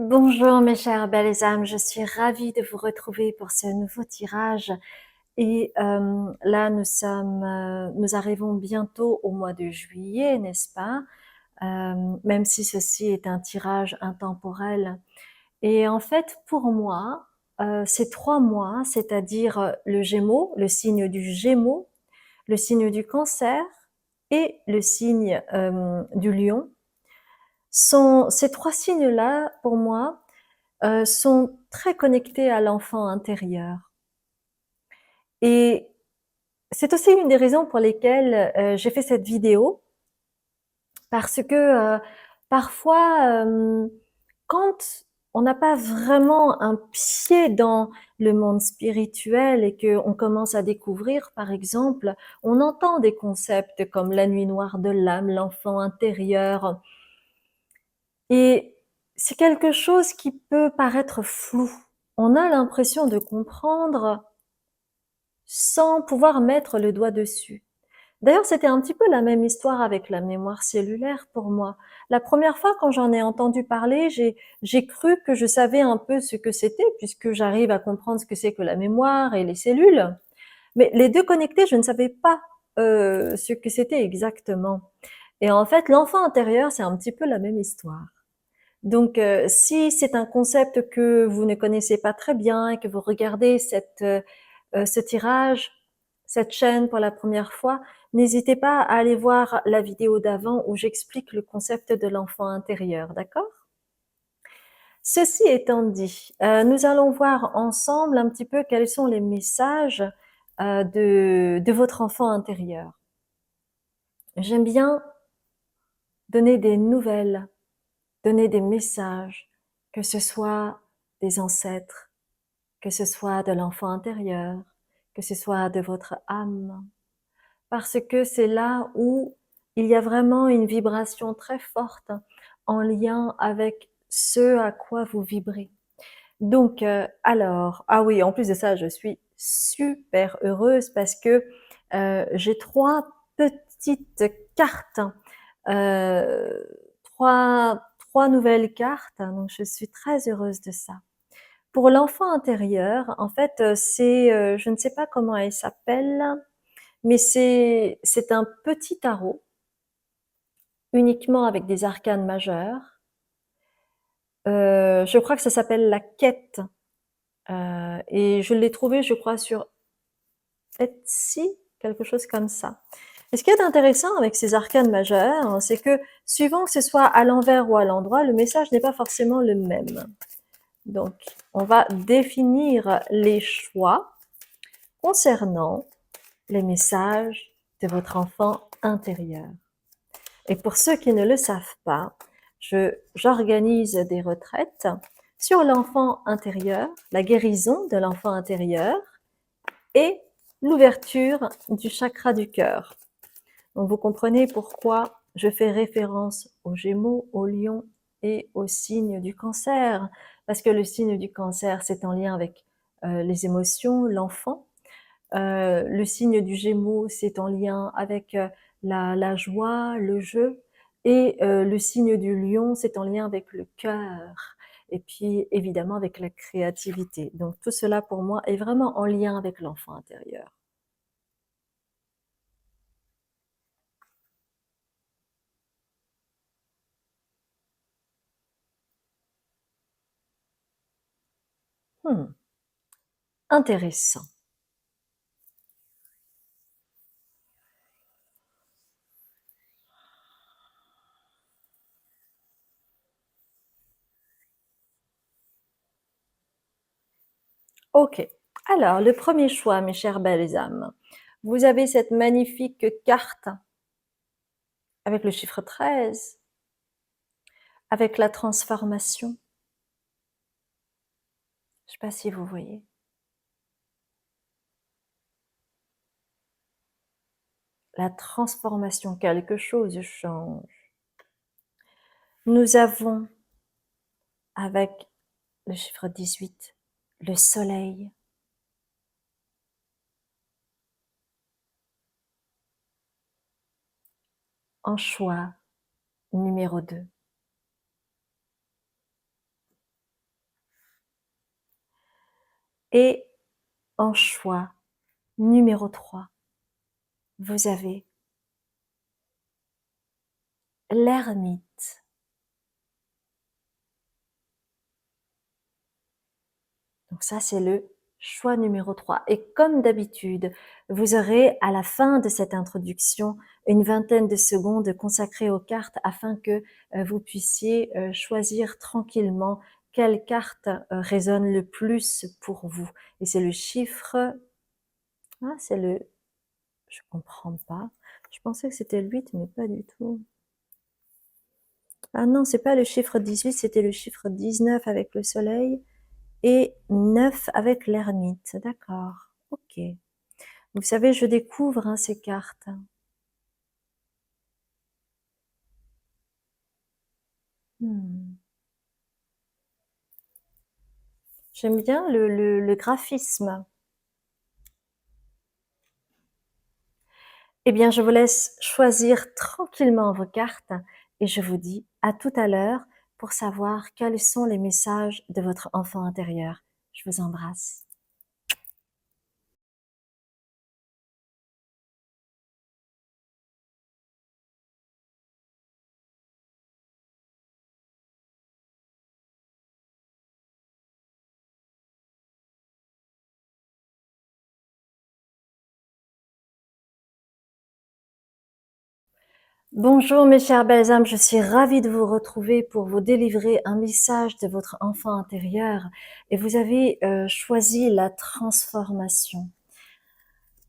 Bonjour mes chères belles âmes, je suis ravie de vous retrouver pour ce nouveau tirage et là nous arrivons bientôt au mois de juillet, n'est-ce pas? Même si ceci est un tirage intemporel. Et en fait, pour moi, ces 3 mois, c'est-à-dire le Gémeaux, le signe du Gémeaux, le signe du Cancer et le signe du Lion, ces 3 signes-là, pour moi, sont très connectés à l'enfant intérieur. Et c'est aussi une des raisons pour lesquelles j'ai fait cette vidéo, parce que parfois, quand on n'a pas vraiment un pied dans le monde spirituel et qu'on commence à découvrir, par exemple, on entend des concepts comme la nuit noire de l'âme, l'enfant intérieur, et c'est quelque chose qui peut paraître flou. On a l'impression de comprendre sans pouvoir mettre le doigt dessus. D'ailleurs, c'était un petit peu la même histoire avec la mémoire cellulaire pour moi. La première fois quand j'en ai entendu parler, j'ai cru que je savais un peu ce que c'était, puisque j'arrive à comprendre ce que c'est que la mémoire et les cellules. Mais les deux connectés, je ne savais pas ce que c'était exactement. Et en fait, l'enfant intérieur, c'est un petit peu la même histoire. Donc, si c'est un concept que vous ne connaissez pas très bien et que vous regardez ce tirage, cette chaîne pour la première fois, n'hésitez pas à aller voir la vidéo d'avant où j'explique le concept de l'enfant intérieur, d'accord? Ceci étant dit, nous allons voir ensemble un petit peu quels sont les messages de votre enfant intérieur. J'aime bien donner des nouvelles, donner des messages, que ce soit des ancêtres, que ce soit de l'enfant intérieur, que ce soit de votre âme, parce que c'est là où il y a vraiment une vibration très forte en lien avec ce à quoi vous vibrez. Donc, alors, ah oui, en plus de ça, je suis super heureuse parce que j'ai 3 petites cartes, euh, 3 nouvelles cartes, donc je suis très heureuse de ça. Pour l'enfant intérieur, en fait, je ne sais pas comment elle s'appelle, mais c'est un petit tarot, uniquement avec des arcanes majeures. Je crois que ça s'appelle la quête, et je l'ai trouvé, je crois, sur Etsy, quelque chose comme ça. Et ce qui est intéressant avec ces arcanes majeures, c'est que suivant que ce soit à l'envers ou à l'endroit, le message n'est pas forcément le même. Donc, on va définir les choix concernant les messages de votre enfant intérieur. Et pour ceux qui ne le savent pas, j'organise des retraites sur l'enfant intérieur, la guérison de l'enfant intérieur et l'ouverture du chakra du cœur. Donc vous comprenez pourquoi je fais référence aux Gémeaux, au Lion et au signe du Cancer, parce que le signe du Cancer, c'est en lien avec les émotions, l'enfant. Le signe du Gémeaux, c'est en lien avec la joie, le jeu. Et le signe du Lion, c'est en lien avec le cœur. Et puis, évidemment, avec la créativité. Donc, tout cela, pour moi, est vraiment en lien avec l'enfant intérieur. Hmm, intéressant. Ok. Alors, le premier choix, mes chères belles âmes. Vous avez cette magnifique carte avec le chiffre 13, avec la transformation. Je ne sais pas si vous voyez. La transformation, quelque chose change. Nous avons, avec le chiffre 18, le soleil. En choix numéro 2. Et en choix numéro 3, vous avez l'ermite. Donc ça, c'est le choix numéro 3. Et comme d'habitude, vous aurez à la fin de cette introduction une vingtaine de secondes consacrées aux cartes afin que vous puissiez choisir tranquillement quelle carte résonne le plus pour vous. Et c'est le chiffre... Ah, c'est le... Je comprends pas. Je pensais que c'était le 8, mais pas du tout. Ah non, c'est pas le chiffre 18, c'était le chiffre 19 avec le soleil et 9 avec l'ermite. D'accord, ok. Vous savez, je découvre hein, ces cartes. Hmm. J'aime bien le graphisme. Eh bien, je vous laisse choisir tranquillement vos cartes et je vous dis à tout à l'heure pour savoir quels sont les messages de votre enfant intérieur. Je vous embrasse. Bonjour mes chères belles âmes, je suis ravie de vous retrouver pour vous délivrer un message de votre enfant intérieur et vous avez choisi la transformation.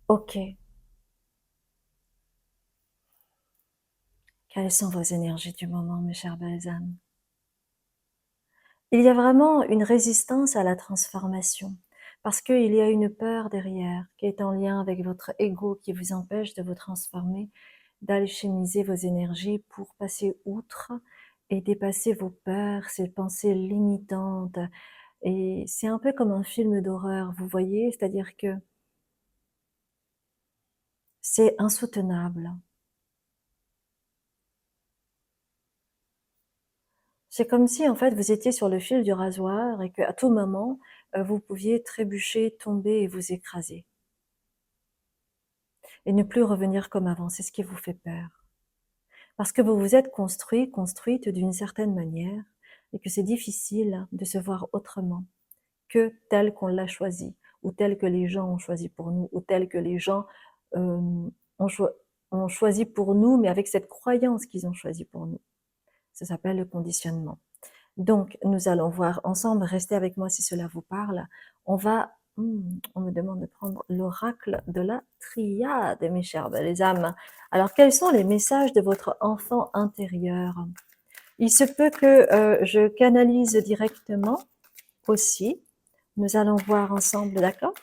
Ok, quelles sont vos énergies du moment mes chères belles âmes? Il y a vraiment une résistance à la transformation parce qu'il y a une peur derrière qui est en lien avec votre ego qui vous empêche de vous transformer, d'alchimiser vos énergies pour passer outre et dépasser vos peurs, ces pensées limitantes. Et c'est un peu comme un film d'horreur, vous voyez? C'est-à-dire que c'est insoutenable. C'est comme si, en fait, vous étiez sur le fil du rasoir et qu'à tout moment, vous pouviez trébucher, tomber et vous écraser. Et ne plus revenir comme avant, c'est ce qui vous fait peur. Parce que vous vous êtes construit, construite d'une certaine manière et que c'est difficile de se voir autrement que tel qu'on l'a choisi ou tel que les gens ont choisi pour nous ou tel que les gens euh, ont, ont choisi pour nous mais avec cette croyance qu'ils ont choisi pour nous. Ça s'appelle le conditionnement. Donc, nous allons voir ensemble, restez avec moi si cela vous parle. On va, on me demande de prendre l'oracle de la triade, mes chères belles âmes. Alors, quels sont les messages de votre enfant intérieur? Il se peut que je canalise directement aussi. Nous allons voir ensemble, d'accord?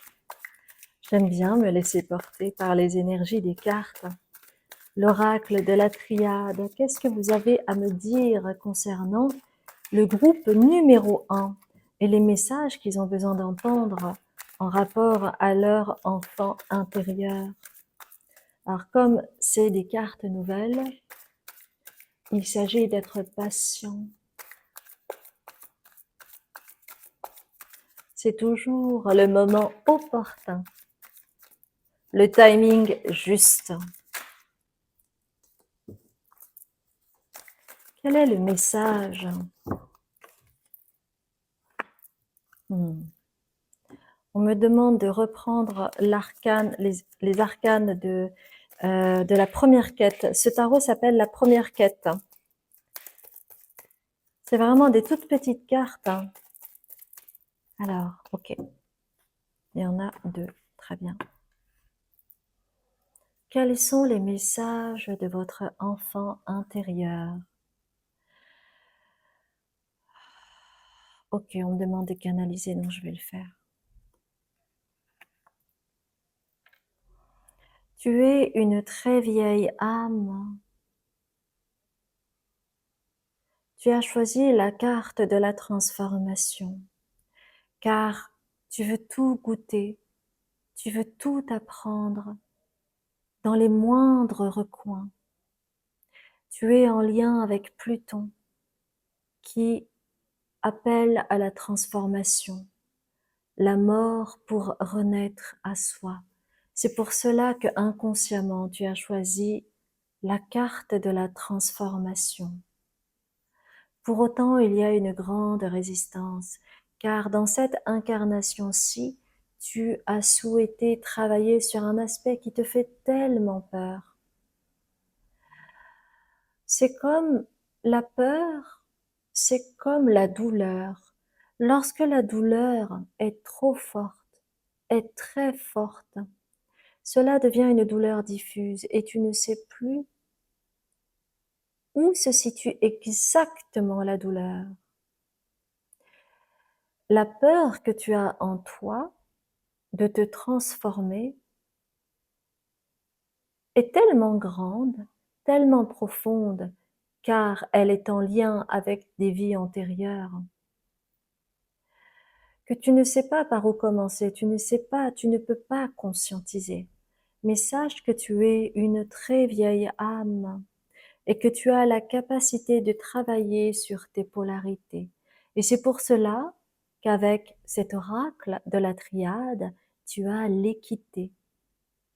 J'aime bien me laisser porter par les énergies des cartes. L'oracle de la triade, qu'est-ce que vous avez à me dire concernant le groupe numéro 1 et les messages qu'ils ont besoin d'entendre en rapport à leur enfant intérieur? Alors, comme c'est des cartes nouvelles, il s'agit d'être patient. C'est toujours le moment opportun, le timing juste. Quel est le message? On me demande de reprendre l'arcane, les arcanes de la première quête. Ce tarot s'appelle la première quête. C'est vraiment des toutes petites cartes. Alors, ok. Il y en a 2. Très bien. Quels sont les messages de votre enfant intérieur? Ok, on me demande de canaliser, donc je vais le faire. Tu es une très vieille âme. Tu as choisi la carte de la transformation, car tu veux tout goûter, tu veux tout apprendre dans les moindres recoins. Tu es en lien avec Pluton qui appelle à la transformation, la mort pour renaître à soi. C'est pour cela que inconsciemment tu as choisi la carte de la transformation. Pour autant, il y a une grande résistance, car dans cette incarnation-ci, tu as souhaité travailler sur un aspect qui te fait tellement peur. C'est comme la peur, c'est comme la douleur. Lorsque la douleur est trop forte, est très forte, cela devient une douleur diffuse et tu ne sais plus où se situe exactement la douleur. La peur que tu as en toi de te transformer est tellement grande, tellement profonde, car elle est en lien avec des vies antérieures, que tu ne sais pas par où commencer, tu ne peux pas conscientiser. Mais sache que tu es une très vieille âme et que tu as la capacité de travailler sur tes polarités. Et c'est pour cela qu'avec cet oracle de la triade, tu as l'équité.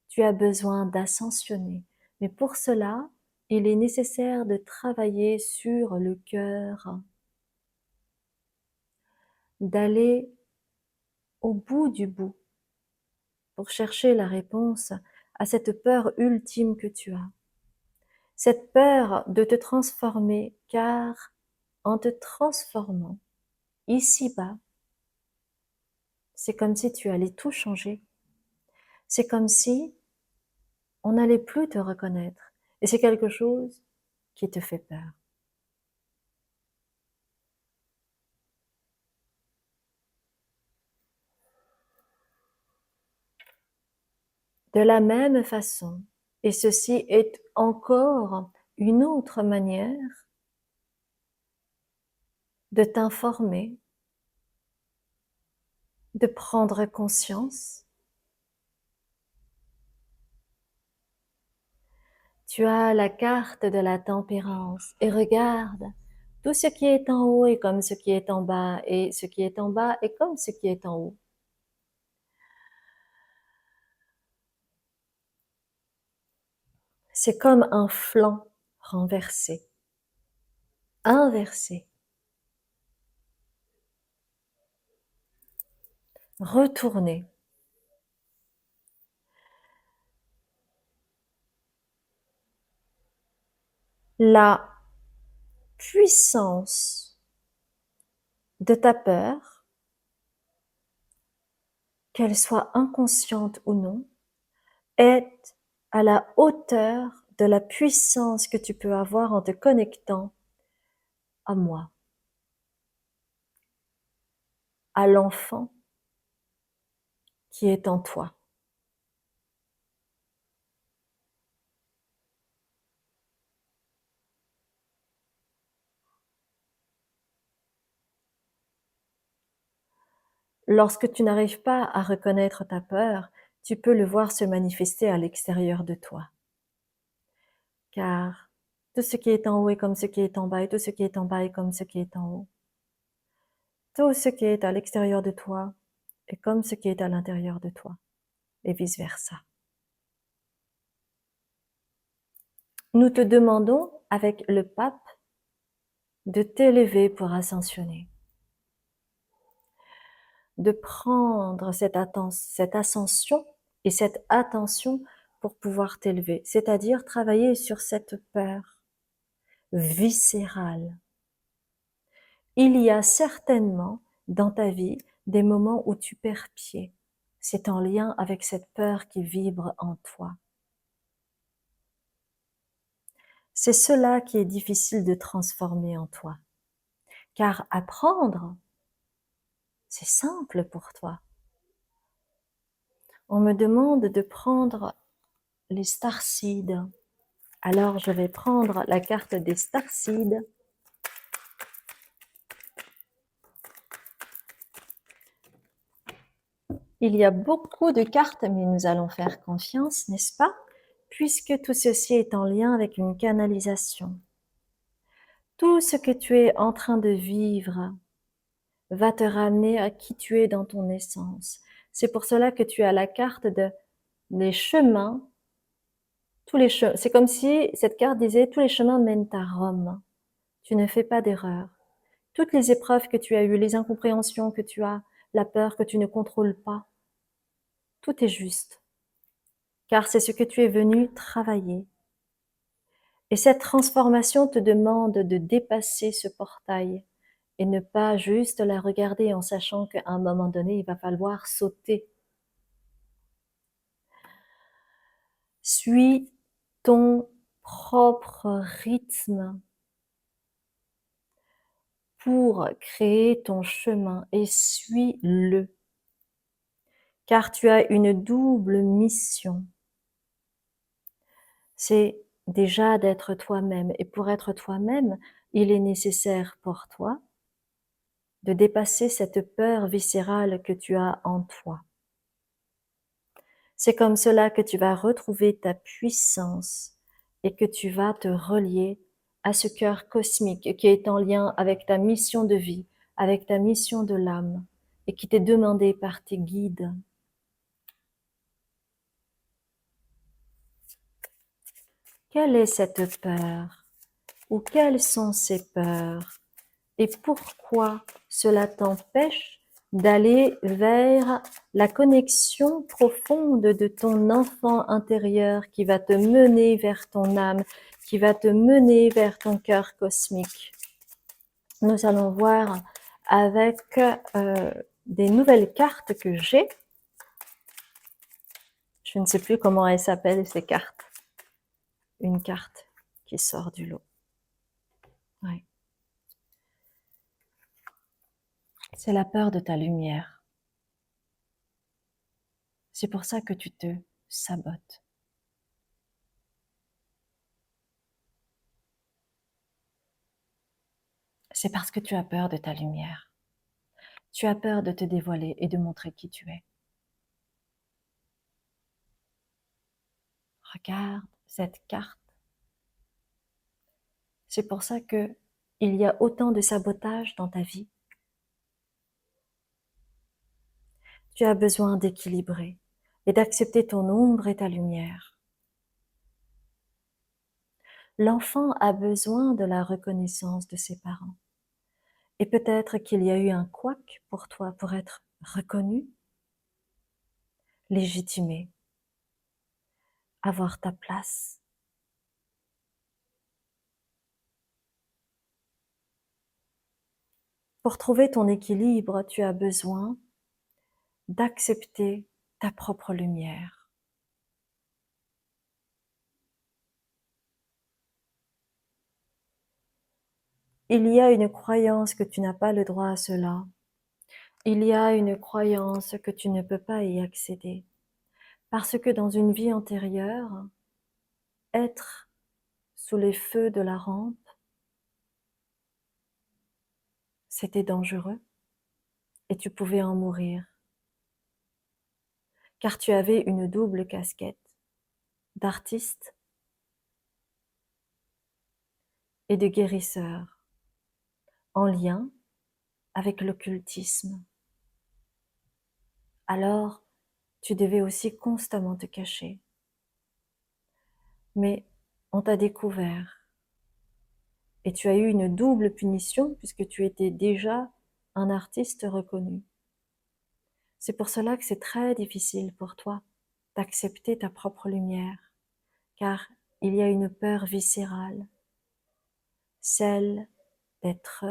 Tu as besoin d'ascensionner. Mais pour cela, il est nécessaire de travailler sur le cœur, d'aller au bout du bout pour chercher la réponse à cette peur ultime que tu as. Cette peur de te transformer, car en te transformant ici-bas, c'est comme si tu allais tout changer. C'est comme si on n'allait plus te reconnaître. Et c'est quelque chose qui te fait peur. De la même façon, et ceci est encore une autre manière de t'informer, de prendre conscience. Tu as la carte de la tempérance et regarde, tout ce qui est en haut est comme ce qui est en bas et ce qui est en bas est comme ce qui est en haut. C'est comme un flanc renversé, inversé. Retourner. La puissance de ta peur, qu'elle soit inconsciente ou non, est à la hauteur de la puissance que tu peux avoir en te connectant à moi, à l'enfant qui est en toi. Lorsque tu n'arrives pas à reconnaître ta peur, tu peux le voir se manifester à l'extérieur de toi. Car tout ce qui est en haut est comme ce qui est en bas, et tout ce qui est en bas est comme ce qui est en haut. Tout ce qui est à l'extérieur de toi est comme ce qui est à l'intérieur de toi, et vice-versa. Nous te demandons, avec le pape, de t'élever pour ascensionner, de prendre cette ascension et cette attention pour pouvoir t'élever, c'est-à-dire travailler sur cette peur viscérale. Il y a certainement dans ta vie des moments où tu perds pied. C'est en lien avec cette peur qui vibre en toi. C'est cela qui est difficile de transformer en toi. Car apprendre, c'est simple pour toi. On me demande de prendre les starseeds. Alors je vais prendre la carte des starseeds. Il y a beaucoup de cartes, mais nous allons faire confiance, n'est-ce pas? Puisque tout ceci est en lien avec une canalisation. Tout ce que tu es en train de vivre va te ramener à qui tu es dans ton essence. C'est pour cela que tu as la carte des chemins, c'est comme si cette carte disait tous les chemins mènent à Rome. Tu ne fais pas d'erreur. Toutes les épreuves que tu as eues, les incompréhensions que tu as, la peur que tu ne contrôles pas, tout est juste. Car c'est ce que tu es venu travailler. Et cette transformation te demande de dépasser ce portail et ne pas juste la regarder en sachant qu'à un moment donné, il va falloir sauter. Suis ton propre rythme pour créer ton chemin et suis-le. Car tu as une double mission. C'est déjà d'être toi-même. Et pour être toi-même, il est nécessaire pour toi de dépasser cette peur viscérale que tu as en toi. C'est comme cela que tu vas retrouver ta puissance et que tu vas te relier à ce cœur cosmique qui est en lien avec ta mission de vie, avec ta mission de l'âme et qui t'est demandé par tes guides. Quelle est cette peur? Ou quelles sont ces peurs? Et pourquoi cela t'empêche d'aller vers la connexion profonde de ton enfant intérieur qui va te mener vers ton âme, qui va te mener vers ton cœur cosmique. Nous allons voir avec des nouvelles cartes que j'ai. Je ne sais plus comment elles s'appellent ces cartes. Une carte qui sort du lot. Ouais. C'est la peur de ta lumière. C'est pour ça que tu te sabotes. C'est parce que tu as peur de ta lumière. Tu as peur de te dévoiler et de montrer qui tu es. Regarde cette carte. C'est pour ça que il y a autant de sabotage dans ta vie. Tu as besoin d'équilibrer et d'accepter ton ombre et ta lumière. L'enfant a besoin de la reconnaissance de ses parents. Et peut-être qu'il y a eu un couac pour toi pour être reconnu, légitimé, avoir ta place. Pour trouver ton équilibre, tu as besoin d'accepter ta propre lumière. Il y a une croyance que tu n'as pas le droit à cela. Il y a une croyance que tu ne peux pas y accéder. Parce que dans une vie antérieure, être sous les feux de la rampe, c'était dangereux et tu pouvais en mourir. Car tu avais une double casquette d'artiste et de guérisseur en lien avec l'occultisme. Alors, tu devais aussi constamment te cacher. Mais on t'a découvert et tu as eu une double punition puisque tu étais déjà un artiste reconnu. C'est pour cela que c'est très difficile pour toi d'accepter ta propre lumière, car il y a une peur viscérale, celle d'être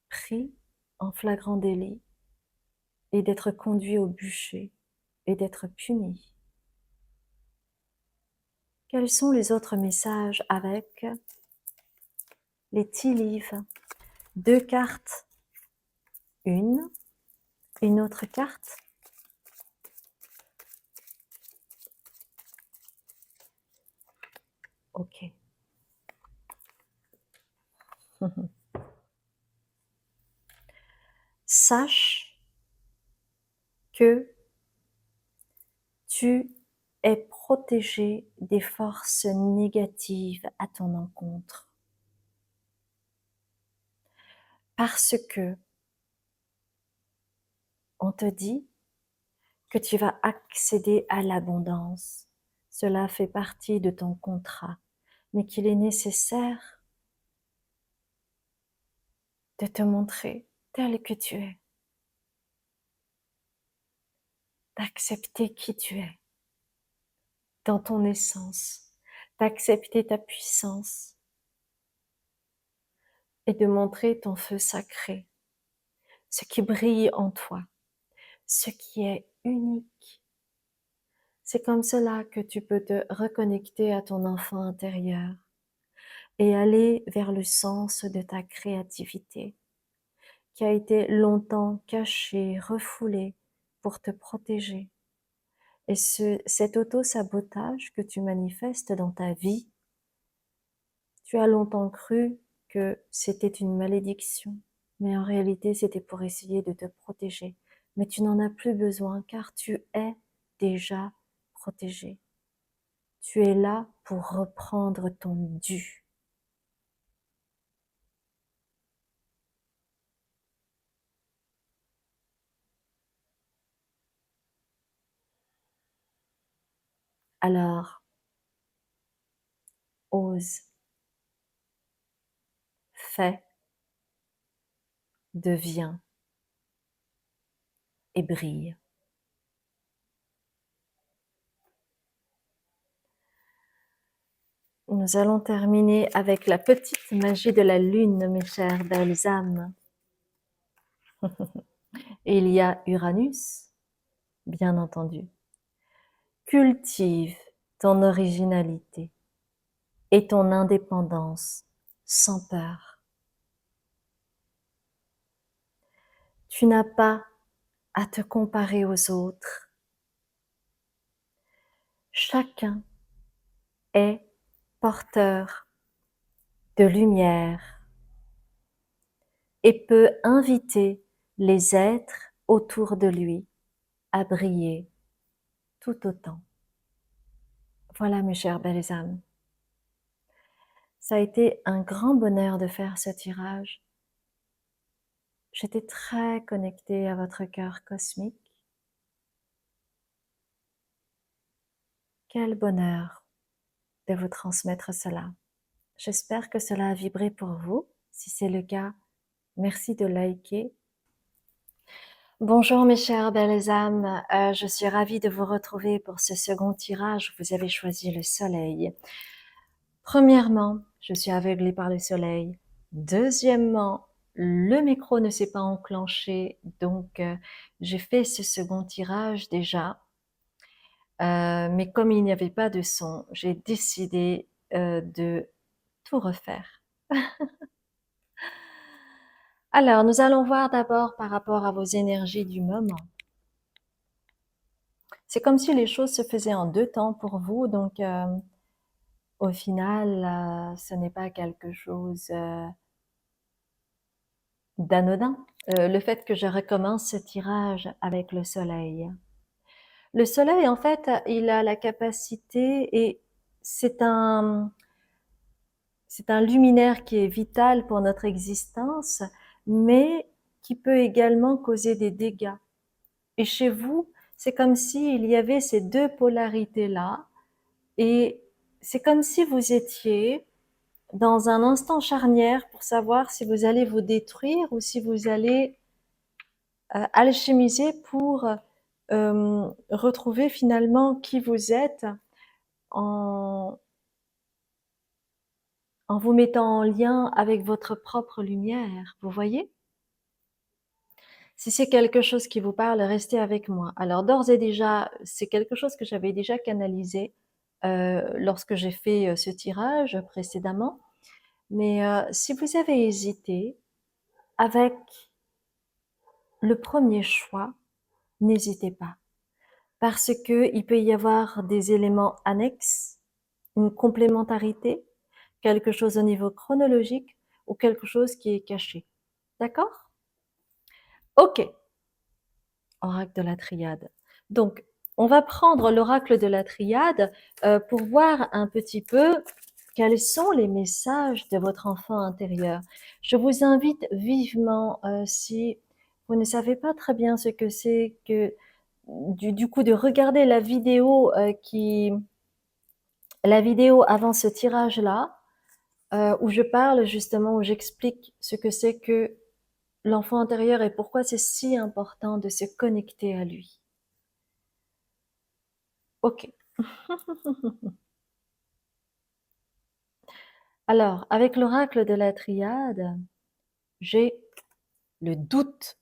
pris en flagrant délit et d'être conduit au bûcher et d'être puni. Quels sont les autres messages avec les tea leaves? 2 cartes, une autre carte, ok. Sache que tu es protégé des forces négatives à ton encontre. Parce que on te dit que tu vas accéder à l'abondance. Cela fait partie de ton contrat, mais qu'il est nécessaire de te montrer tel que tu es, d'accepter qui tu es dans ton essence, d'accepter ta puissance et de montrer ton feu sacré, ce qui brille en toi, ce qui est unique. C'est comme cela que tu peux te reconnecter à ton enfant intérieur et aller vers le sens de ta créativité, qui a été longtemps cachée, refoulée pour te protéger. Et cet auto-sabotage que tu manifestes dans ta vie, tu as longtemps cru que c'était une malédiction, mais en réalité c'était pour essayer de te protéger. Mais tu n'en as plus besoin car tu es déjà protégé. Tu es là pour reprendre ton dû. Alors, ose, fais, deviens et brille. Nous allons terminer avec la petite magie de la lune, mes chères belles âmes. Et il y a Uranus, bien entendu. Cultive ton originalité et ton indépendance sans peur. Tu n'as pas à te comparer aux autres. Chacun est porteur de lumière et peut inviter les êtres autour de lui à briller tout autant. Voilà, mes chères belles âmes. Ça a été un grand bonheur de faire ce tirage. J'étais très connectée à votre cœur cosmique. Quel bonheur de vous transmettre cela. J'espère que cela a vibré pour vous. Si c'est le cas, merci de liker. Bonjour mes chères belles âmes, je suis ravie de vous retrouver pour ce second tirage. Vous avez choisi le soleil. Premièrement, je suis aveuglée par le soleil. Deuxièmement, le micro ne s'est pas enclenché, donc j'ai fait ce second tirage déjà. Mais comme il n'y avait pas de son, j'ai décidé de tout refaire. Alors, nous allons voir d'abord par rapport à vos énergies du moment. C'est comme si les choses se faisaient en deux temps pour vous, donc au final, ce n'est pas quelque chose d'anodin. Le fait que je recommence ce tirage avec le soleil. Le soleil, en fait, il a la capacité, et c'est un luminaire qui est vital pour notre existence, mais qui peut également causer des dégâts. Et chez vous, c'est comme s'il y avait ces deux polarités-là, et c'est comme si vous étiez dans un instant charnière pour savoir si vous allez vous détruire ou si vous allez alchimiser pour retrouver finalement qui vous êtes en vous mettant en lien avec votre propre lumière, vous voyez? Si c'est quelque chose qui vous parle, restez avec moi. Alors d'ores et déjà, c'est quelque chose que j'avais déjà canalisé lorsque j'ai fait ce tirage précédemment. Mais si vous avez hésité avec le premier choix, n'hésitez pas. Parce que il peut y avoir des éléments annexes, une complémentarité, quelque chose au niveau chronologique ou quelque chose qui est caché. D'accord? Ok. Oracle de la triade. Donc, on va prendre l'oracle de la triade pour voir un petit peu quels sont les messages de votre enfant intérieur. Je vous invite vivement, si vous ne savez pas très bien ce que c'est que du coup de regarder la vidéo avant ce tirage-là, où je parle justement, où j'explique ce que c'est que l'enfant intérieur et pourquoi c'est si important de se connecter à lui. Ok. Alors, avec l'oracle de la triade, j'ai le doute.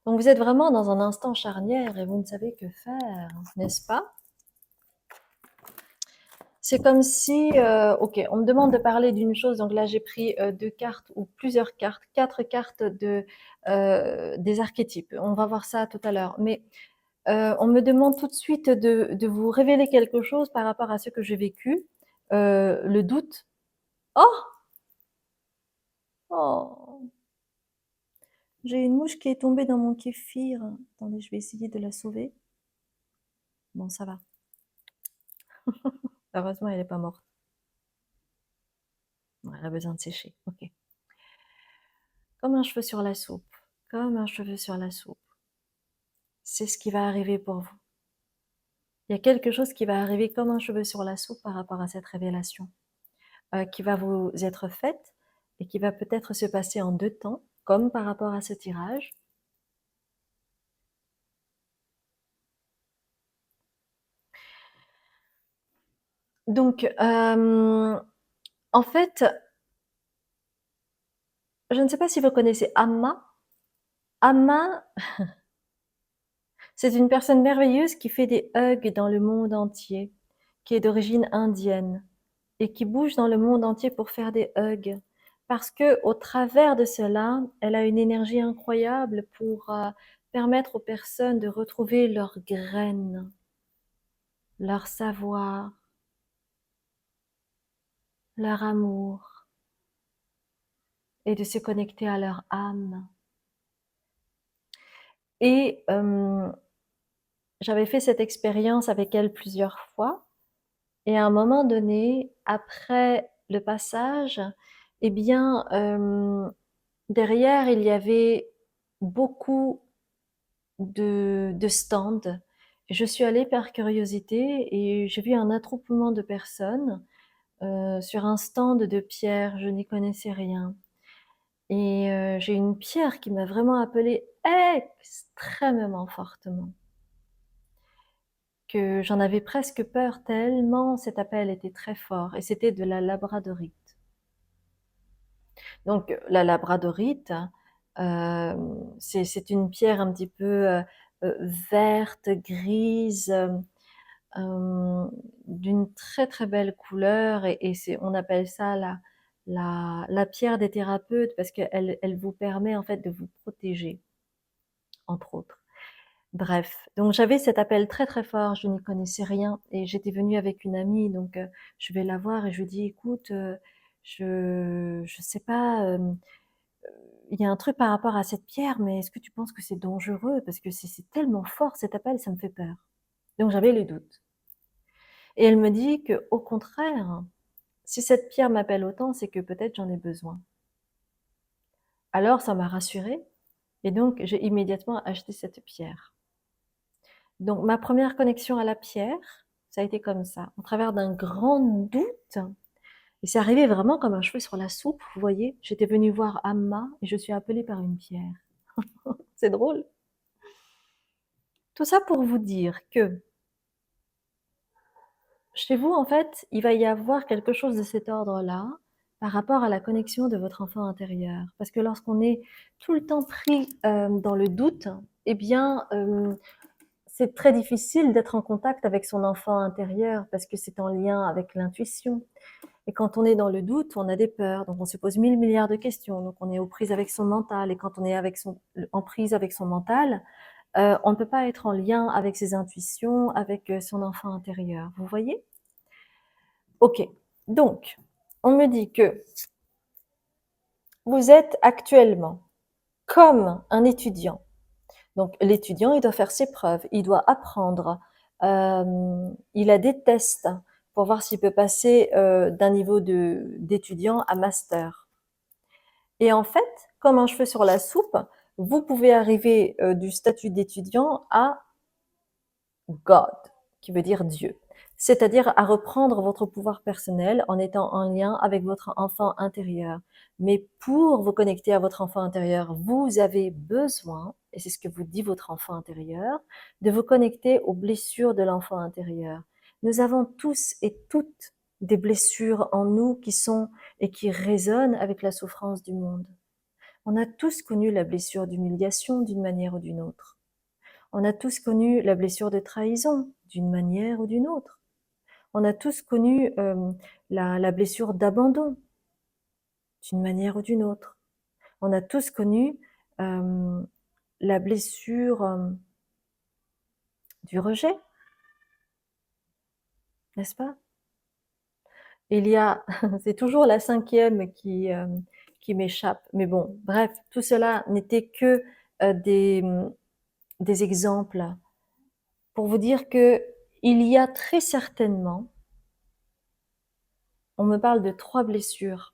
Donc vous êtes vraiment dans un instant charnière et vous ne savez que faire, n'est-ce pas? C'est comme si, ok, on me demande de parler d'une chose, donc là j'ai pris 2 cartes ou plusieurs cartes, 4 cartes des archétypes. On va voir ça tout à l'heure. Mais on me demande tout de suite de vous révéler quelque chose par rapport à ce que j'ai vécu. Le doute. Oh! Oh! J'ai une mouche qui est tombée dans mon kéfir. Attendez, je vais essayer de la sauver. Bon, ça va. Heureusement, elle n'est pas morte. Bon, elle a besoin de sécher. Ok. Comme un cheveu sur la soupe. Comme un cheveu sur la soupe. C'est ce qui va arriver pour vous. Il y a quelque chose qui va arriver comme un cheveu sur la soupe par rapport à cette révélation, qui va vous être faite et qui va peut-être se passer en 2 temps, comme par rapport à ce tirage. Donc, en fait, je ne sais pas si vous connaissez Amma. Amma, c'est une personne merveilleuse qui fait des hugs dans le monde entier, qui est d'origine indienne et qui bouge dans le monde entier pour faire des hugs. Parce que au travers de cela, elle a une énergie incroyable pour permettre aux personnes de retrouver leurs graines, leur savoir, leur amour et de se connecter à leur âme. Et j'avais fait cette expérience avec elle plusieurs fois. Et à un moment donné, après le passage, eh bien, derrière, il y avait beaucoup de stands. Je suis allée par curiosité et j'ai vu un attroupement de personnes sur un stand de pierre. Je n'y connaissais rien. Et j'ai une pierre qui m'a vraiment appelée extrêmement fortement, que j'en avais presque peur tellement cet appel était très fort. Et c'était de la labradorite. Donc la labradorite, c'est une pierre un petit peu verte, grise, d'une très très belle couleur et on appelle ça la pierre des thérapeutes parce qu'elle vous permet en fait de vous protéger, entre autres. Bref, donc j'avais cet appel très très fort, je n'y connaissais rien et j'étais venue avec une amie, donc je vais la voir et je lui dis écoute, je sais pas, il y a un truc par rapport à cette pierre, mais est-ce que tu penses que c'est dangereux? Parce que c'est tellement fort cet appel, ça me fait peur. Donc j'avais le doute. Et elle me dit que, au contraire, si cette pierre m'appelle autant, c'est que peut-être j'en ai besoin. Alors ça m'a rassurée et donc j'ai immédiatement acheté cette pierre. Donc ma première connexion à la pierre, ça a été comme ça, au travers d'un grand doute. Et c'est arrivé vraiment comme un cheveu sur la soupe, vous voyez. J'étais venue voir Amma et je suis appelée par une pierre. C'est drôle. Tout ça pour vous dire que chez vous, en fait, il va y avoir quelque chose de cet ordre-là par rapport à la connexion de votre enfant intérieur. Parce que lorsqu'on est tout le temps pris dans le doute, eh bien, c'est très difficile d'être en contact avec son enfant intérieur parce que c'est en lien avec l'intuition. Et quand on est dans le doute, on a des peurs, donc on se pose 1000 milliards de questions, donc on est aux prises avec son mental. Et quand on est en prise avec son mental, on ne peut pas être en lien avec ses intuitions, avec son enfant intérieur. Vous voyez? Ok. Donc, on me dit que vous êtes actuellement comme un étudiant. Donc, l'étudiant, il doit faire ses preuves, il doit apprendre. Il a des tests pour voir s'il peut passer d'un niveau d'étudiant à master. Et en fait, comme un cheveu sur la soupe, vous pouvez arriver du statut d'étudiant à God, qui veut dire Dieu. C'est-à-dire à reprendre votre pouvoir personnel en étant en lien avec votre enfant intérieur. Mais pour vous connecter à votre enfant intérieur, vous avez besoin, et c'est ce que vous dit votre enfant intérieur, de vous connecter aux blessures de l'enfant intérieur. Nous avons tous et toutes des blessures en nous qui sont et qui résonnent avec la souffrance du monde. On a tous connu la blessure d'humiliation d'une manière ou d'une autre. On a tous connu la blessure de trahison d'une manière ou d'une autre. On a tous connu la blessure d'abandon d'une manière ou d'une autre. On a tous connu la blessure du rejet, n'est-ce pas? Il y a, c'est toujours la cinquième qui m'échappe. Mais bon, bref, tout cela n'était que des exemples pour vous dire que il y a très certainement, on me parle de 3 blessures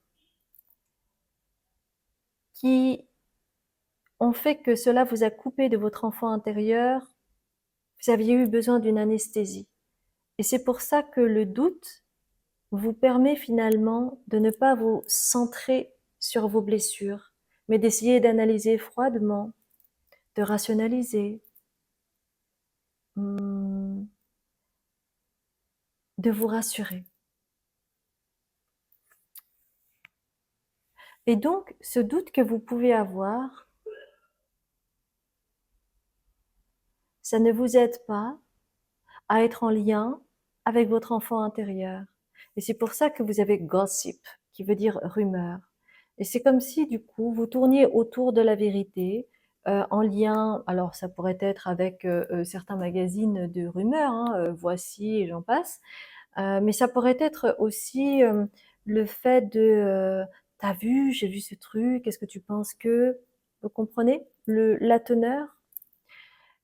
qui ont fait que cela vous a coupé de votre enfant intérieur. Vous aviez eu besoin d'une anesthésie. Et c'est pour ça que le doute vous permet finalement de ne pas vous centrer sur vos blessures, mais d'essayer d'analyser froidement, de rationaliser, de vous rassurer. Et donc, ce doute que vous pouvez avoir, ça ne vous aide pas à être en lien avec votre enfant intérieur. Et c'est pour ça que vous avez gossip, qui veut dire rumeur. Et c'est comme si, du coup, vous tourniez autour de la vérité, en lien, alors ça pourrait être avec certains magazines de rumeurs, hein, Voici et j'en passe, mais ça pourrait être aussi le fait de t'as vu, j'ai vu ce truc, est-ce que tu penses que... Vous comprenez la teneur?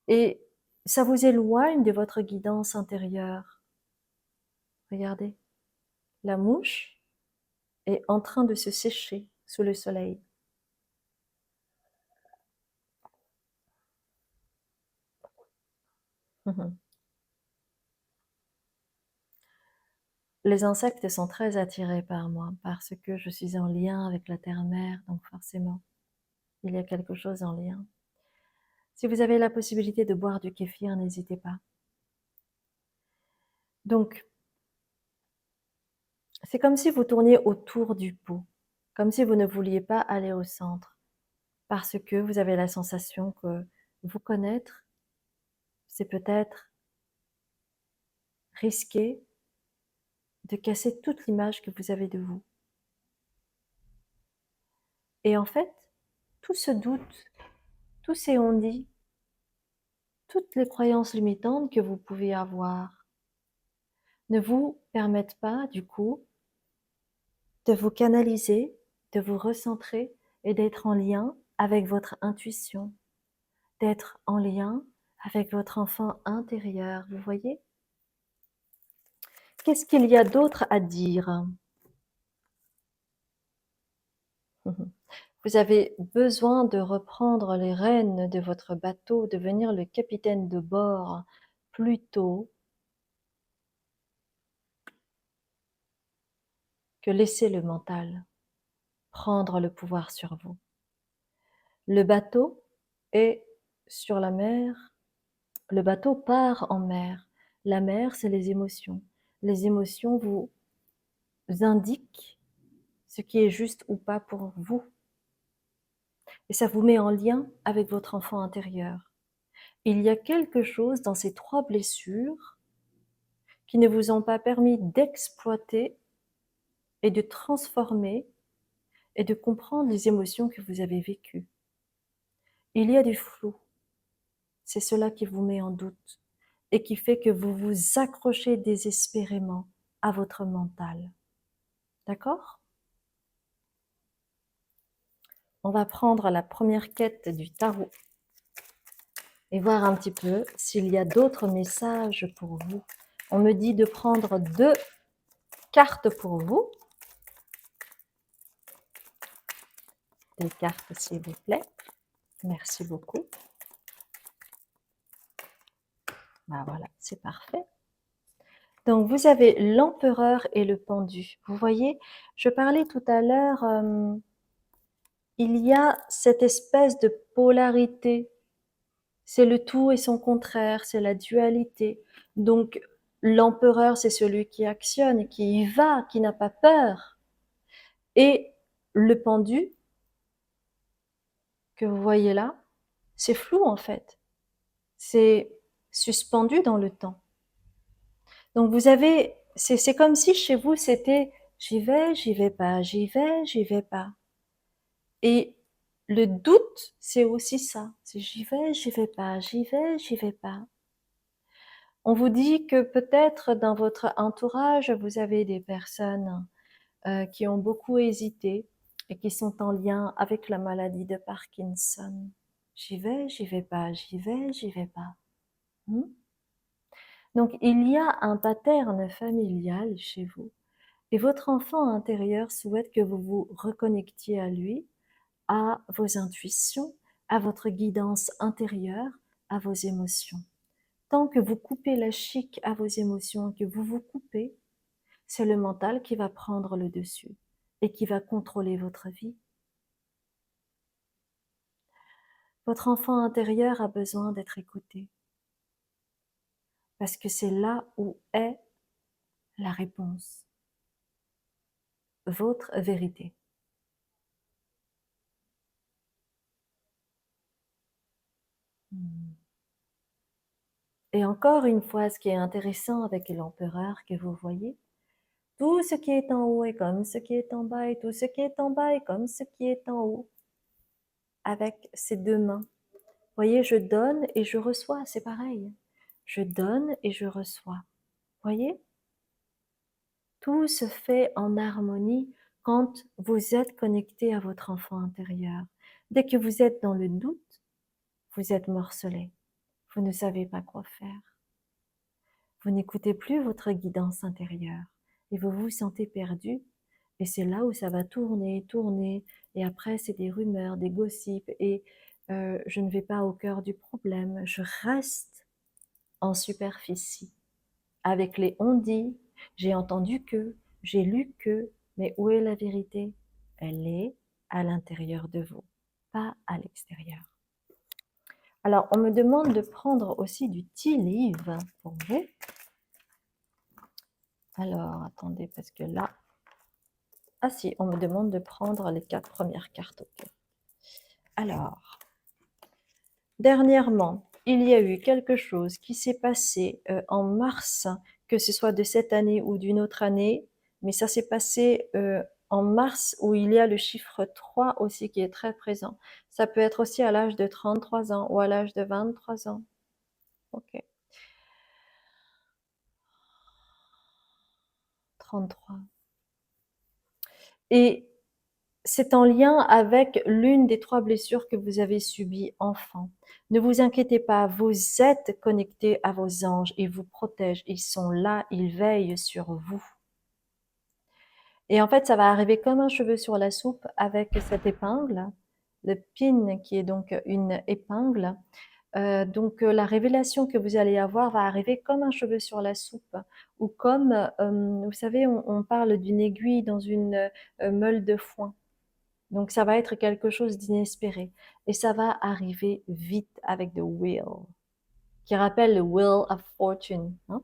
Et ça vous éloigne de votre guidance intérieure. Regardez, la mouche est en train de se sécher sous le soleil. Les insectes sont très attirés par moi parce que je suis en lien avec la terre-mère, donc forcément, il y a quelque chose en lien. Si vous avez la possibilité de boire du kéfir, n'hésitez pas. Donc, c'est comme si vous tourniez autour du pot, comme si vous ne vouliez pas aller au centre, parce que vous avez la sensation que vous connaître, c'est peut-être risquer de casser toute l'image que vous avez de vous. Et en fait, tout ce doute, tous ces on-dit, toutes les croyances limitantes que vous pouvez avoir ne vous permettent pas, du coup, de vous canaliser, de vous recentrer et d'être en lien avec votre intuition, d'être en lien avec votre enfant intérieur, vous voyez? Qu'est-ce qu'il y a d'autre à dire? Vous avez besoin de reprendre les rênes de votre bateau, devenir le capitaine de bord plutôt que laisser le mental prendre le pouvoir sur vous. Le bateau est sur la mer, le bateau part en mer. La mer, c'est les émotions. Les émotions vous indiquent ce qui est juste ou pas pour vous. Et ça vous met en lien avec votre enfant intérieur. Il y a quelque chose dans ces 3 blessures qui ne vous ont pas permis d'exploiter et de transformer et de comprendre les émotions que vous avez vécues. Il y a du flou. C'est cela qui vous met en doute et qui fait que vous vous accrochez désespérément à votre mental. D'accord? On va prendre la première quête du tarot et voir un petit peu s'il y a d'autres messages pour vous. On me dit de prendre 2 cartes pour vous. des cartes, s'il vous plaît. Merci beaucoup. Ben voilà, c'est parfait. Donc, vous avez l'empereur et le pendu. Vous voyez, je parlais tout à l'heure, il y a cette espèce de polarité. C'est le tout et son contraire, c'est la dualité. Donc, l'empereur, c'est celui qui actionne, qui y va, qui n'a pas peur. Et le pendu, que vous voyez là, c'est flou en fait. C'est suspendu dans le temps. Donc vous avez, c'est comme si chez vous c'était j'y vais pas, j'y vais pas. Et le doute, c'est aussi ça. C'est j'y vais pas, j'y vais pas. On vous dit que peut-être dans votre entourage, vous avez des personnes qui ont beaucoup hésité et qui sont en lien avec la maladie de Parkinson. J'y vais pas, j'y vais pas. Hmm. Donc il y a un pattern familial chez vous et votre enfant intérieur souhaite que vous vous reconnectiez à lui, à vos intuitions, à votre guidance intérieure, à vos émotions. Tant que vous coupez la chic à vos émotions, que vous vous coupez, c'est le mental qui va prendre le dessus et qui va contrôler votre vie. Votre enfant intérieur a besoin d'être écouté parce que c'est là où est la réponse, votre vérité. Et encore une fois, ce qui est intéressant avec l'empereur que vous voyez, tout ce qui est en haut est comme ce qui est en bas et tout ce qui est en bas est comme ce qui est en haut avec ses deux mains. Vous voyez, je donne et je reçois, c'est pareil. Je donne et je reçois. Vous voyez? Tout se fait en harmonie quand vous êtes connecté à votre enfant intérieur. Dès que vous êtes dans le doute, vous êtes morcelé. Vous ne savez pas quoi faire. Vous n'écoutez plus votre guidance intérieure et vous vous sentez perdu. Et c'est là où ça va tourner, tourner. Et après, c'est des rumeurs, des gossips. Et je ne vais pas au cœur du problème. Je reste en superficie avec les on dit, j'ai entendu que, j'ai lu que, mais où est la vérité? Elle est à l'intérieur de vous, pas à l'extérieur. Alors, on me demande de prendre aussi du tea leaf pour vous. Alors, attendez, parce que là... Ah si, on me demande de prendre les 4 premières cartes. Okay. Alors, dernièrement, il y a eu quelque chose qui s'est passé en mars, que ce soit de cette année ou d'une autre année, mais ça s'est passé en mars où il y a le chiffre 3 aussi qui est très présent. Ça peut être aussi à l'âge de 33 ans ou à l'âge de 23 ans. Ok. 33. Et c'est en lien avec l'une des 3 blessures que vous avez subies enfant. Ne vous inquiétez pas, vous êtes connectés à vos anges, ils vous protègent, ils sont là, ils veillent sur vous. Et en fait, ça va arriver comme un cheveu sur la soupe avec cette épingle, le pin qui est donc une épingle. Donc la révélation que vous allez avoir va arriver comme un cheveu sur la soupe ou comme, vous savez, on parle d'une aiguille dans une meule de foin. Donc ça va être quelque chose d'inespéré et ça va arriver vite avec the will, qui rappelle le wheel of fortune. Hein.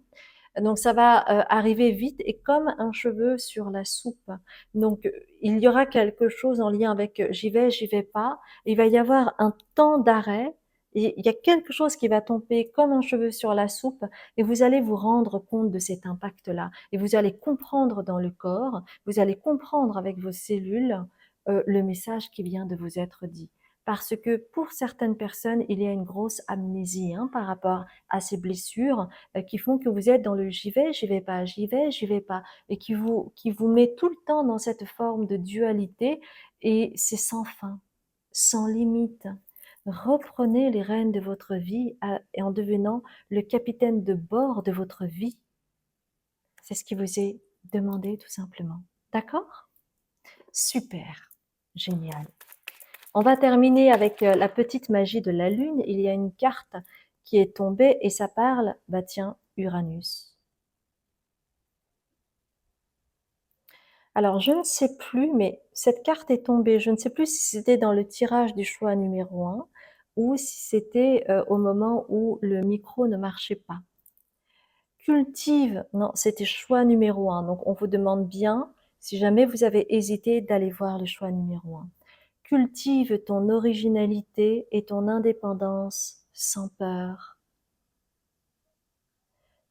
Donc ça va arriver vite et comme un cheveu sur la soupe. Donc il y aura quelque chose en lien avec j'y vais pas. Il va y avoir un temps d'arrêt. Et il y a quelque chose qui va tomber comme un cheveu sur la soupe et vous allez vous rendre compte de cet impact-là. Et vous allez comprendre dans le corps, vous allez comprendre avec vos cellules le message qui vient de vous être dit. Parce que pour certaines personnes, il y a une grosse amnésie hein, par rapport à ces blessures qui font que vous êtes dans le j'y vais pas, j'y vais pas, et qui vous met tout le temps dans cette forme de dualité, et c'est sans fin, sans limite. Reprenez les rênes de votre vie et en devenant le capitaine de bord de votre vie. C'est ce qui vous est demandé tout simplement. D'accord? Super, génial. On va terminer avec la petite magie de la Lune. Il y a une carte qui est tombée et ça parle, bah tiens, Uranus. Alors, je ne sais plus, mais cette carte est tombée. Je ne sais plus si c'était dans le tirage du choix numéro 1 ou si c'était au moment où le micro ne marchait pas. Cultive, non, c'était choix numéro 1. Donc, on vous demande bien, si jamais vous avez hésité, d'aller voir le choix numéro 1. Cultive ton originalité et ton indépendance sans peur.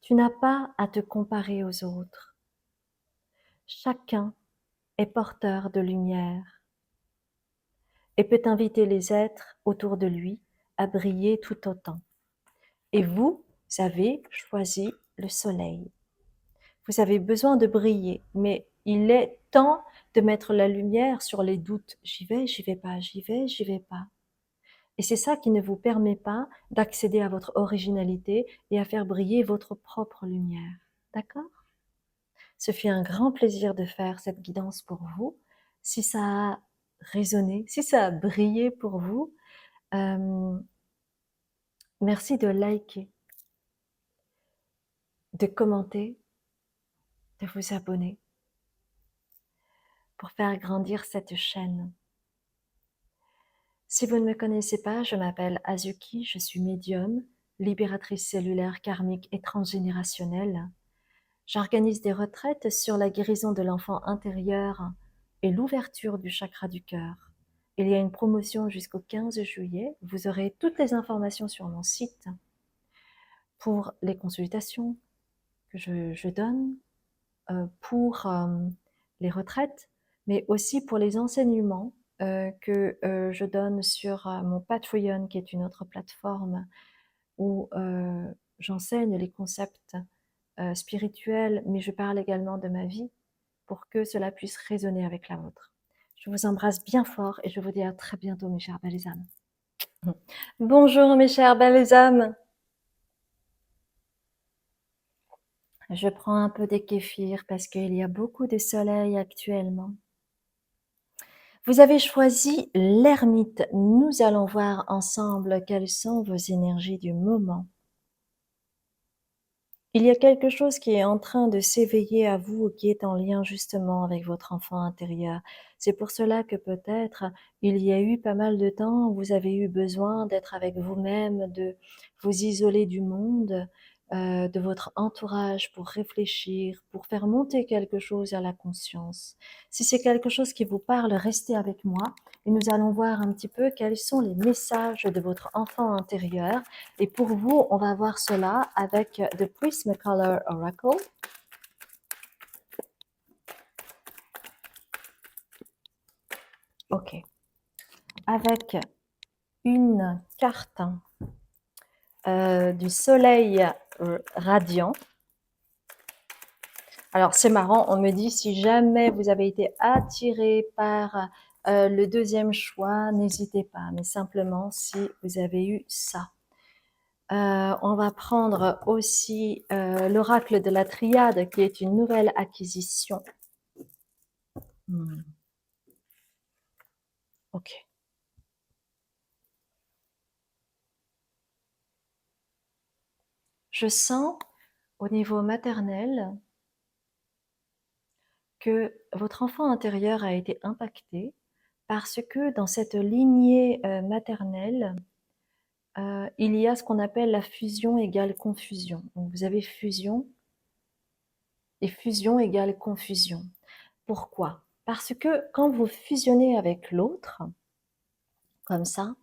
Tu n'as pas à te comparer aux autres. Chacun est porteur de lumière et peut inviter les êtres autour de lui à briller tout autant. Et vous avez choisi le soleil. Vous avez besoin de briller, mais il est temps de mettre la lumière sur les doutes. J'y vais pas, j'y vais pas. Et c'est ça qui ne vous permet pas d'accéder à votre originalité et à faire briller votre propre lumière. D'accord? Ce fut un grand plaisir de faire cette guidance pour vous. Si ça a résonné, si ça a brillé pour vous, merci de liker, de commenter, de vous abonner pour faire grandir cette chaîne. Si vous ne me connaissez pas, je m'appelle Azuki, je suis médium, libératrice cellulaire karmique et transgénérationnelle. J'organise des retraites sur la guérison de l'enfant intérieur et l'ouverture du chakra du cœur. Il y a une promotion jusqu'au 15 juillet. Vous aurez toutes les informations sur mon site pour les consultations que je donne, pour les retraites, mais aussi pour les enseignements que je donne sur mon Patreon, qui est une autre plateforme où j'enseigne les concepts spirituels, mais je parle également de ma vie pour que cela puisse résonner avec la vôtre. Je vous embrasse bien fort et je vous dis à très bientôt, mes chères belles âmes. Bonjour, mes chères belles âmes. Je prends un peu de kéfir parce qu'il y a beaucoup de soleil actuellement. Vous avez choisi l'ermite. Nous allons voir ensemble quelles sont vos énergies du moment. Il y a quelque chose qui est en train de s'éveiller à vous, qui est en lien justement avec votre enfant intérieur. C'est pour cela que peut-être il y a eu pas mal de temps où vous avez eu besoin d'être avec vous-même, de vous isoler du monde, de votre entourage pour réfléchir, pour faire monter quelque chose à la conscience. Si c'est quelque chose qui vous parle, restez avec moi et nous allons voir un petit peu quels sont les messages de votre enfant intérieur. Et pour vous, on va voir cela avec The Prismacolor Oracle. Ok. Avec une carte du soleil radiant. Alors c'est marrant, on me dit si jamais vous avez été attiré par le deuxième choix, n'hésitez pas, mais simplement si vous avez eu ça. On va prendre aussi l'oracle de la triade qui est une nouvelle acquisition. Ok. Je sens au niveau maternel que votre enfant intérieur a été impacté parce que dans cette lignée maternelle, il y a ce qu'on appelle la fusion égale confusion. Donc vous avez fusion et fusion égale confusion. Pourquoi? Parce que quand vous fusionnez avec l'autre, comme ça,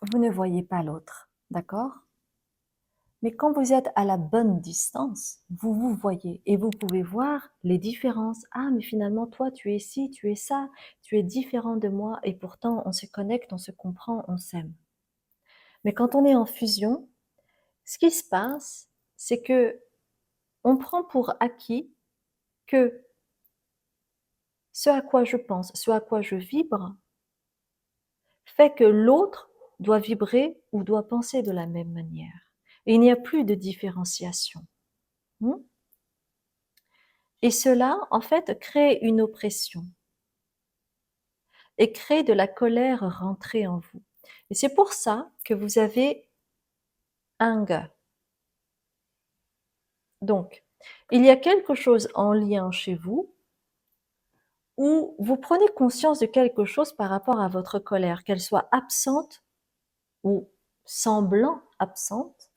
vous ne voyez pas l'autre, d'accord? Mais quand vous êtes à la bonne distance, vous vous voyez et vous pouvez voir les différences. Ah, mais finalement, toi, tu es ci, tu es ça, tu es différent de moi et pourtant, on se connecte, on se comprend, on s'aime. Mais quand on est en fusion, ce qui se passe, c'est que on prend pour acquis que ce à quoi je pense, ce à quoi je vibre, fait que l'autre doit vibrer ou doit penser de la même manière. Et il n'y a plus de différenciation. Et cela, en fait, crée une oppression. et crée de la colère rentrée en vous. Et c'est pour ça que vous avez anger. Donc, il y a quelque chose en lien chez vous où vous prenez conscience de quelque chose par rapport à votre colère, qu'elle soit absente ou semblant absente,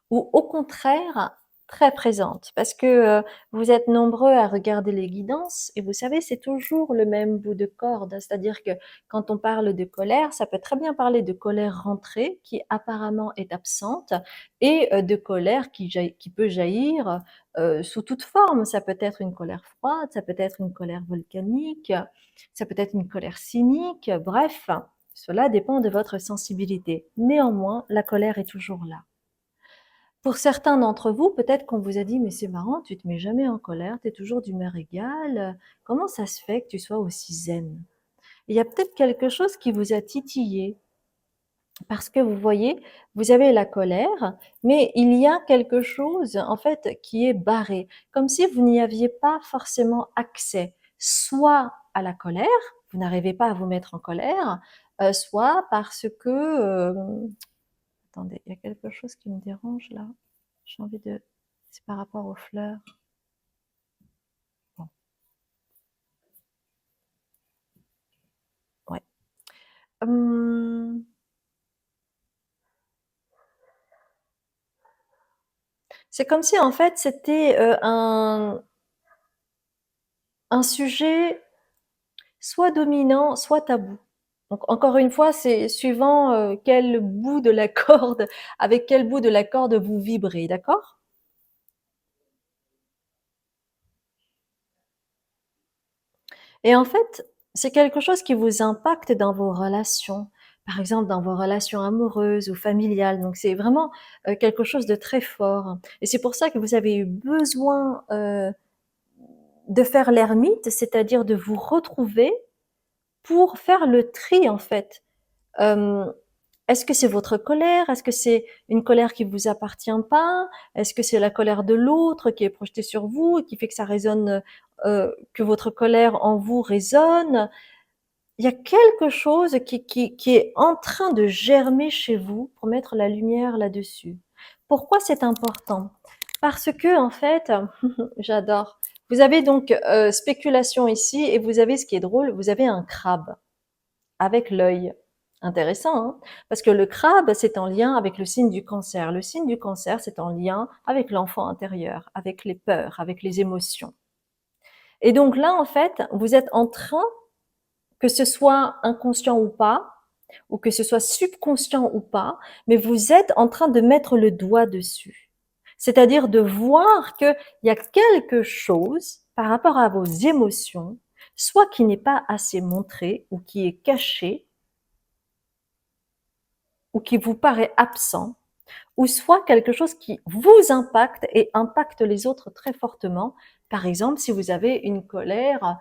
ou au contraire très présente. Parce que vous êtes nombreux à regarder les guidances et vous savez, c'est toujours le même bout de corde. C'est-à-dire que quand on parle de colère, ça peut très bien parler de colère rentrée qui apparemment est absente et de colère qui peut jaillir sous toute forme. Ça peut être une colère froide, ça peut être une colère volcanique, ça peut être une colère cynique, bref. Cela dépend de votre sensibilité. Néanmoins, la colère est toujours là. Pour certains d'entre vous, peut-être qu'on vous a dit, mais c'est marrant, tu te mets jamais en colère, tu es toujours d'humeur égale. Comment ça se fait que tu sois aussi zen? Il y a peut-être quelque chose qui vous a titillé. Parce que vous voyez, vous avez la colère, mais il y a quelque chose, en fait, qui est barré. Comme si vous n'y aviez pas forcément accès, soit à la colère, vous n'arrivez pas à vous mettre en colère, soit parce que, attendez, il y a quelque chose qui me dérange là. J'ai envie de, c'est par rapport aux fleurs. Bon, ouais. Hum, c'est comme si en fait c'était un sujet soit dominant, soit tabou. Donc encore une fois, c'est suivant quel bout de la corde, avec quel bout de la corde vous vibrez, d'accord? Et en fait, c'est quelque chose qui vous impacte dans vos relations, par exemple dans vos relations amoureuses ou familiales. Donc c'est vraiment quelque chose de très fort. Et c'est pour ça que vous avez eu besoin de faire l'ermite, c'est-à-dire de vous retrouver pour faire le tri en fait. Euh, Est-ce que c'est votre colère? Est-ce que c'est une colère qui vous appartient pas? Est-ce que c'est la colère de l'autre qui est projetée sur vous et qui fait que ça résonne, que votre colère en vous résonne? Il y a quelque chose qui est en train de germer chez vous pour mettre la lumière là-dessus. Pourquoi c'est important? Parce que en fait, j'adore. Vous avez donc spéculation ici et vous avez ce qui est drôle, vous avez un crabe avec l'œil. Intéressant, hein? Parce que le crabe, c'est en lien avec le signe du cancer. Le signe du cancer, c'est en lien avec l'enfant intérieur, avec les peurs, avec les émotions. Et donc là, en fait, vous êtes en train, que ce soit inconscient ou pas, ou que ce soit subconscient ou pas, mais vous êtes en train de mettre le doigt dessus. C'est-à-dire de voir qu'il y a quelque chose par rapport à vos émotions, soit qui n'est pas assez montré ou qui est caché, ou qui vous paraît absent, ou soit quelque chose qui vous impacte et impacte les autres très fortement. Par exemple, si vous avez une colère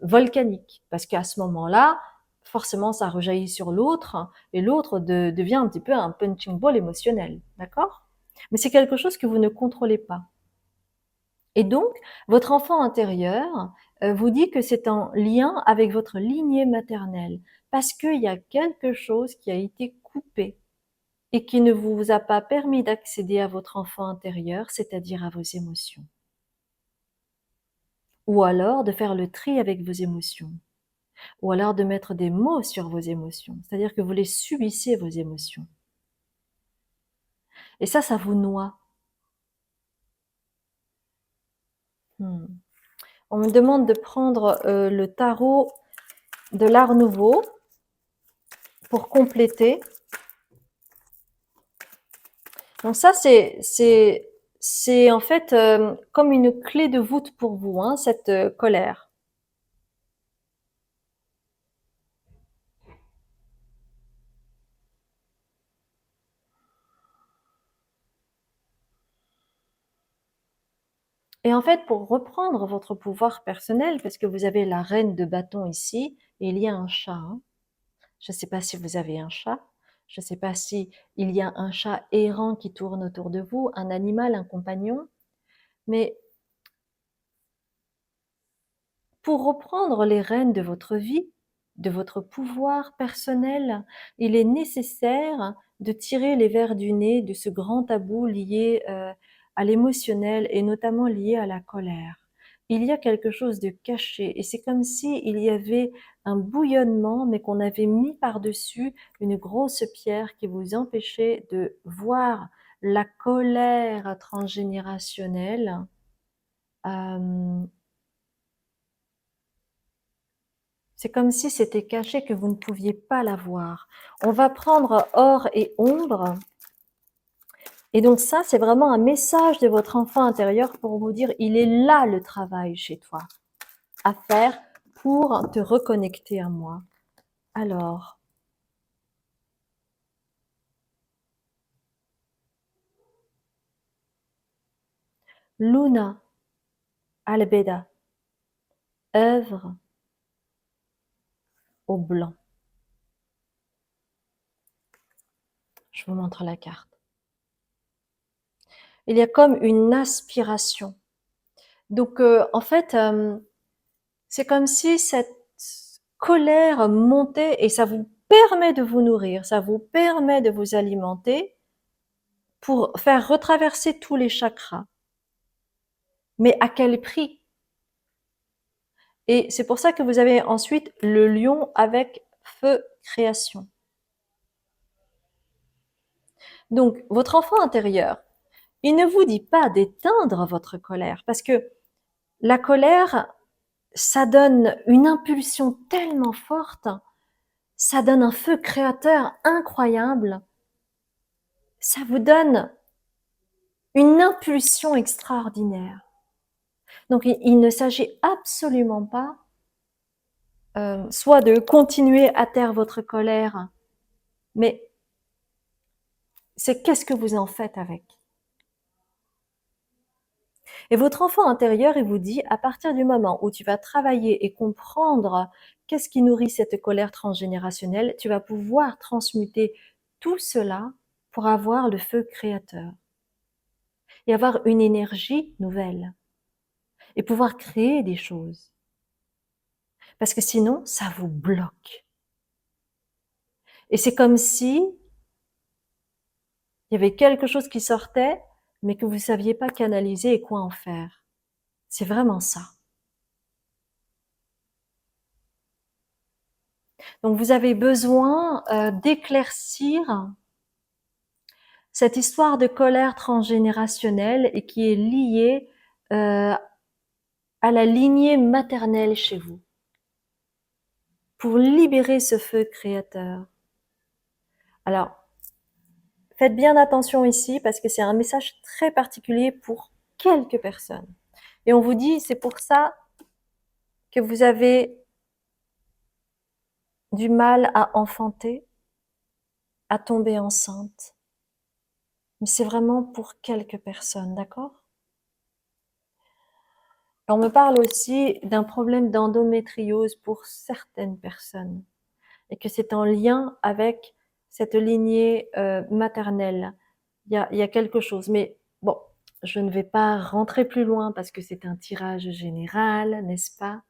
volcanique, parce qu'à ce moment-là, forcément, ça rejaillit sur l'autre et l'autre devient un petit peu un punching ball émotionnel, d'accord? Mais c'est quelque chose que vous ne contrôlez pas. Et donc, votre enfant intérieur vous dit que c'est en lien avec votre lignée maternelle, parce qu'il y a quelque chose qui a été coupé et qui ne vous a pas permis d'accéder à votre enfant intérieur, c'est-à-dire à vos émotions. Ou alors de faire le tri avec vos émotions. Ou alors de mettre des mots sur vos émotions. C'est-à-dire que vous les subissez, vos émotions. Et ça vous noie. Hmm. On me demande de prendre le tarot de l'Art Nouveau pour compléter. Donc ça, c'est en fait comme une clé de voûte pour vous, hein, cette colère. Et en fait, pour reprendre votre pouvoir personnel, parce que vous avez la reine de bâton ici, et il y a un chat. Hein. Je ne sais pas si vous avez un chat. Je ne sais pas si il y a un chat errant qui tourne autour de vous, un animal, un compagnon. Mais pour reprendre les rênes de votre vie, de votre pouvoir personnel, il est nécessaire de tirer les vers du nez de ce grand tabou lié à l'émotionnel et notamment lié à la colère. Il y a quelque chose de caché et c'est comme si il y avait un bouillonnement mais qu'on avait mis par-dessus une grosse pierre qui vous empêchait de voir la colère transgénérationnelle. Euh, C'est comme si c'était caché, que vous ne pouviez pas la voir. On va prendre or et ombre. Et donc ça, c'est vraiment un message de votre enfant intérieur pour vous dire, il est là le travail chez toi à faire pour te reconnecter à moi. Alors, Luna Albeda, œuvre au blanc. Je vous montre la carte. Il y a comme une aspiration. Donc, en fait, c'est comme si cette colère montait et ça vous permet de vous nourrir, ça vous permet de vous alimenter pour faire retraverser tous les chakras. Mais à quel prix? Et c'est pour ça que vous avez ensuite le lion avec feu création. Donc, votre enfant intérieur, il ne vous dit pas d'éteindre votre colère parce que la colère, ça donne une impulsion tellement forte, ça donne un feu créateur incroyable, ça vous donne une impulsion extraordinaire. Donc, il ne s'agit absolument pas soit de continuer à taire votre colère, mais c'est qu'est-ce que vous en faites avec. Et votre enfant intérieur, il vous dit, à partir du moment où tu vas travailler et comprendre qu'est-ce qui nourrit cette colère transgénérationnelle, tu vas pouvoir transmuter tout cela pour avoir le feu créateur et avoir une énergie nouvelle et pouvoir créer des choses. Parce que sinon, ça vous bloque. Et c'est comme si il y avait quelque chose qui sortait, mais que vous ne saviez pas canaliser et quoi en faire. C'est vraiment ça. Donc vous avez besoin d'éclaircir cette histoire de colère transgénérationnelle et qui est liée à la lignée maternelle chez vous, pour libérer ce feu créateur. Alors, faites bien attention ici parce que c'est un message très particulier pour quelques personnes. Et on vous dit, c'est pour ça que vous avez du mal à enfanter, à tomber enceinte. Mais c'est vraiment pour quelques personnes, d'accord? On me parle aussi d'un problème d'endométriose pour certaines personnes et que c'est en lien avec cette lignée maternelle. Il y a quelque chose, mais bon, je ne vais pas rentrer plus loin parce que c'est un tirage général, n'est-ce pas?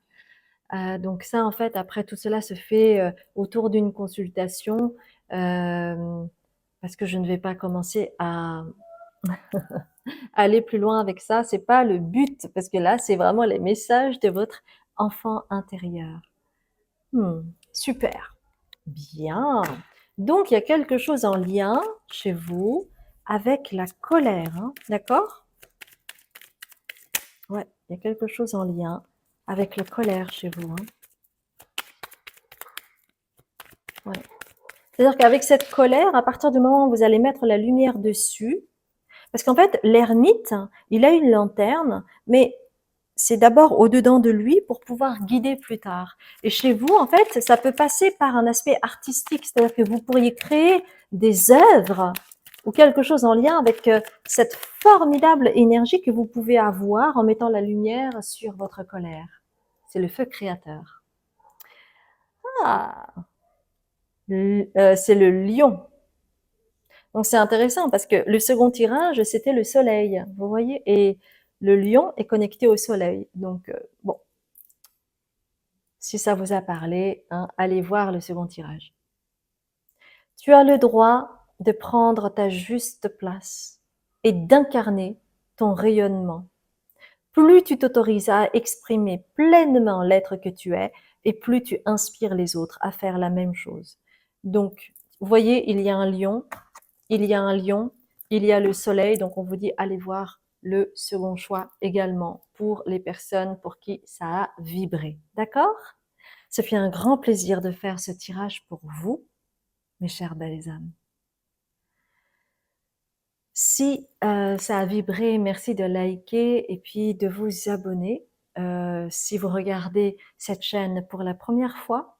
Donc ça, en fait, après tout cela se fait autour d'une consultation parce que je ne vais pas commencer à aller plus loin avec ça. C'est pas le but parce que là, c'est vraiment les messages de votre enfant intérieur. Super, bien. Donc, il y a quelque chose en lien chez vous avec la colère, hein, d'accord? Ouais, il y a quelque chose en lien avec la colère chez vous. Hein. Ouais. C'est-à-dire qu'avec cette colère, à partir du moment où vous allez mettre la lumière dessus, parce qu'en fait, l'ermite, il a une lanterne, mais c'est d'abord au-dedans de lui pour pouvoir guider plus tard. Et chez vous, en fait, ça peut passer par un aspect artistique, c'est-à-dire que vous pourriez créer des œuvres ou quelque chose en lien avec cette formidable énergie que vous pouvez avoir en mettant la lumière sur votre colère. C'est le feu créateur. Ah, c'est le lion. Donc c'est intéressant parce que le second tirage, c'était le soleil, vous voyez, et le lion est connecté au soleil. Donc bon, Si ça vous a parlé, hein, allez voir le second tirage. Tu as le droit de prendre ta juste place et d'incarner ton rayonnement. Plus tu t'autorises à exprimer pleinement l'être que tu es, et plus tu inspires les autres à faire la même chose. Donc, vous voyez, il y a un lion, il y a un lion, il y a le soleil, donc on vous dit allez voir le second choix également pour les personnes pour qui ça a vibré. D'accord? Ça fait un grand plaisir de faire ce tirage pour vous, mes chères belles âmes. Si ça a vibré, merci de liker et puis de vous abonner. Si vous regardez cette chaîne pour la première fois,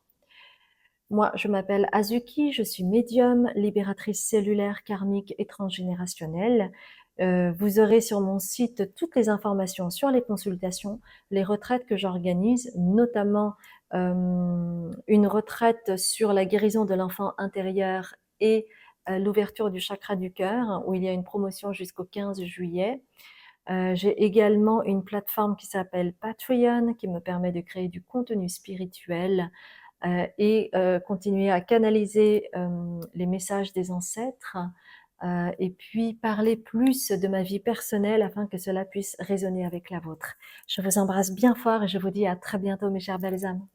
moi je m'appelle Azuki, je suis médium, libératrice cellulaire, karmique et transgénérationnelle. Vous aurez sur mon site toutes les informations sur les consultations, les retraites que j'organise, notamment une retraite sur la guérison de l'enfant intérieur et l'ouverture du chakra du cœur, où il y a une promotion jusqu'au 15 juillet. J'ai également une plateforme qui s'appelle Patreon, qui me permet de créer du contenu spirituel et continuer à canaliser les messages des ancêtres et puis parler plus de ma vie personnelle afin que cela puisse résonner avec la vôtre. Je vous embrasse bien fort et je vous dis à très bientôt mes chères belles âmes.